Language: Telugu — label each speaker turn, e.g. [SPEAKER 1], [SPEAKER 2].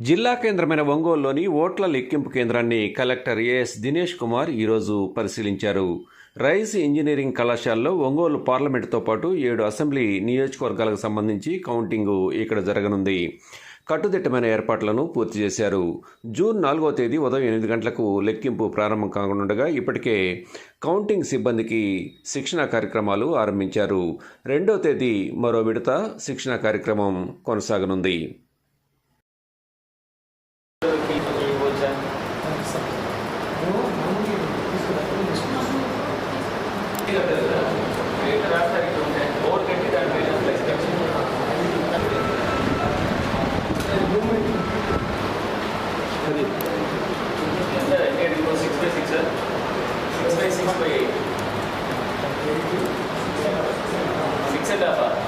[SPEAKER 1] జిల్లా కేంద్రమైన ఒంగోలులోని ఓట్ల లెక్కింపు కేంద్రాన్ని కలెక్టర్ ఏఎస్ దినేష్ కుమార్ ఈరోజు పరిశీలించారు. రైస్ ఇంజనీరింగ్ కళాశాలలో ఒంగోలు పార్లమెంటుతో పాటు 7 అసెంబ్లీ నియోజకవర్గాలకు సంబంధించి కౌంటింగు ఇక్కడ జరగనుంది. కట్టుదిట్టమైన ఏర్పాట్లను పూర్తి చేశారు. జూన్ 4వ తేదీ ఉదయం 8 గంటలకు లెక్కింపు ప్రారంభం కానుండగా ఇప్పటికే కౌంటింగ్ సిబ్బందికి శిక్షణా కార్యక్రమాలు ఆరంభించారు. 2వ తేదీ మరో విడత శిక్షణా కార్యక్రమం కొనసాగనుంది.
[SPEAKER 2] Six and a half.